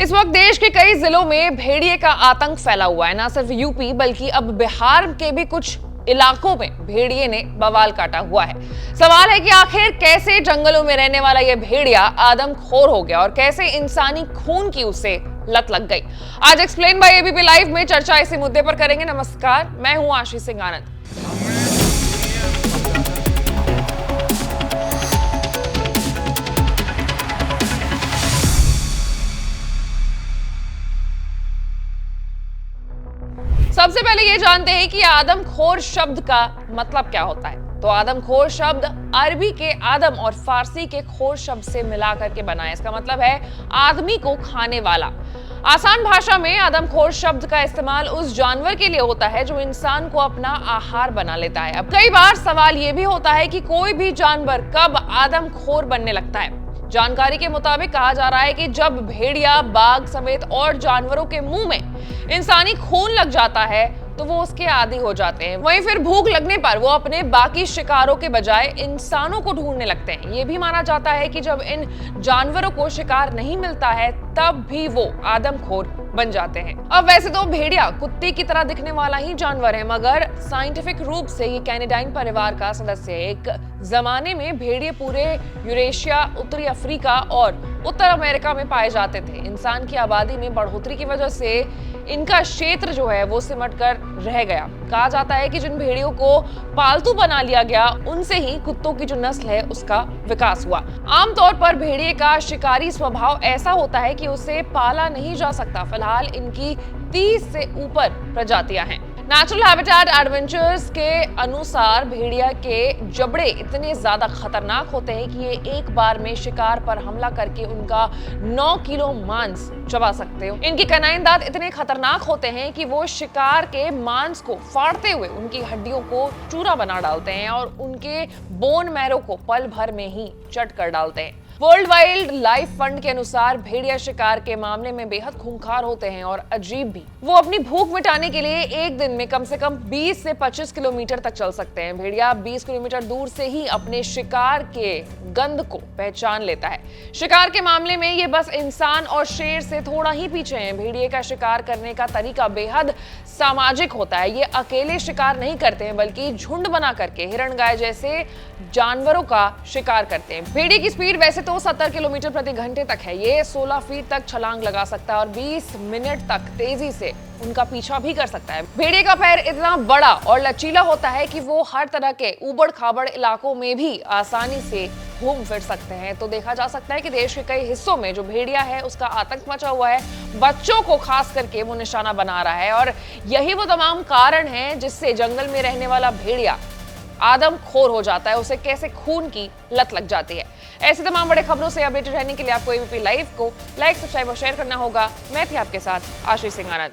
इस वक्त देश के कई जिलों में भेड़िए का आतंक फैला हुआ है। न सिर्फ यूपी बल्कि अब बिहार के भी कुछ इलाकों में भेड़िए ने बवाल काटा हुआ है। सवाल है कि आखिर कैसे जंगलों में रहने वाला यह भेड़िया आदमखोर हो गया और कैसे इंसानी खून की उसे लत लग गई। आज एक्सप्लेन बाय एबीपी लाइव में चर्चा इसी मुद्दे पर करेंगे। नमस्कार, मैं हूं आशीष सिंह आनंद। सबसे पहले ये जानते हैं कि आदमखोर शब्द का मतलब क्या होता है। तो आदमखोर शब्द अरबी के आदम और फारसी के खोर शब्द से मिलाकर के बना है। इसका मतलब है आदमी को खाने वाला। आसान भाषा में आदमखोर शब्द का इस्तेमाल उस जानवर के लिए होता है जो इंसान को अपना आहार बना लेता है। अब कई बार सवाल ये भी होता है कि कोई भी जानवर कब आदमखोर बनने लगता है। जानकारी के मुताबिक कहा जा रहा है कि जब भेड़िया, बाघ समेत और जानवरों के मुंह में इंसानी खून लग जाता है तो वो उसके आदी हो जाते हैं। वहीं फिर भूख लगने पर वो अपने बाकी शिकारों के बजाय इंसानों को ढूंढने लगते हैं। ये भी माना जाता है कि जब इन जानवरों को शिकार नहीं मिलता है तब भी वो आदमखोर बन जाते हैं। अब वैसे तो भेड़िया कुत्ते की तरह दिखने वाला ही जानवर है, मगर साइंटिफिक रूप से ये कैनिडाइन परिवार का सदस्य है। एक जमाने में भेड़िए पूरे यूरेशिया, उत्तरी अफ्रीका और उत्तर अमेरिका में पाए जाते थे। इंसान की आबादी में बढ़ोतरी की वजह से इनका क्षेत्र जो है वो सिमट कर रह गया। कहा जाता है कि जिन भेड़ियों को पालतू बना लिया गया उनसे ही कुत्तों की जो नस्ल है उसका विकास हुआ। आमतौर पर भेड़िए का शिकारी स्वभाव ऐसा होता है कि उसे पाला नहीं जा सकता। फिलहाल इनकी 30 से ऊपर प्रजातियां हैं। नेचुरल हैबिटेट एडवेंचर्स के अनुसार भेड़िया के जबड़े इतने ज्यादा खतरनाक होते हैं कि ये एक बार में शिकार पर हमला करके उनका 9 किलो मांस चबा सकते हो। इनके कैनाइन दांत इतने खतरनाक होते हैं कि वो शिकार के मांस को फाड़ते हुए उनकी हड्डियों को चूरा बना डालते हैं और उनके बोन मैरो को पल भर में ही चट कर डालते हैं। वर्ल्ड वाइल्ड लाइफ फंड के अनुसार भेड़िया शिकार के मामले में बेहद खूंखार होते हैं और अजीब भी। वो अपनी भूख मिटाने के लिए एक दिन में कम से कम 20 से 25 किलोमीटर तक चल सकते हैं। भेड़िया 20 किलोमीटर दूर से ही अपने शिकार के गंध को पहचान लेता है। शिकार के मामले में ये बस इंसान और शेर से थोड़ा ही पीछे हैं। भेड़िए का शिकार करने का तरीका बेहद सामाजिक होता है। ये अकेले शिकार नहीं करते हैं बल्कि झुंड बना करके हिरण, गाय जैसे जानवरों का शिकार करते हैं। भेड़िए की स्पीड वैसे तो 70 किलोमीटर प्रति घंटे तक है। ये 16 फीट तक छलांग लगा सकता है और 20 मिनट तक तेजी से उनका पीछा भी कर सकता है। भेड़िए का पैर इतना बड़ा और लचीला होता है कि वो हर तरह के उबड़ खाबड़ इलाकों में भी आसानी से घूम फिर सकते हैं। तो देखा जा सकता है कि देश के कई हिस्सों में जो भेड़िया है उसका आतंक मचा हुआ है। बच्चों को खास करके वो निशाना बना रहा है और यही वो तमाम कारण हैं जिससे जंगल में रहने वाला भेड़िया आदमखोर हो जाता है। उसे कैसे खून की लत लग जाती है। ऐसे तमाम बड़े खबरों से अपडेटेड रहने के लिए आपको एबीपी लाइव को लाइक, सब्सक्राइब और शेयर करना होगा। मैं थी आपके साथ आशीष सिंह आनंद।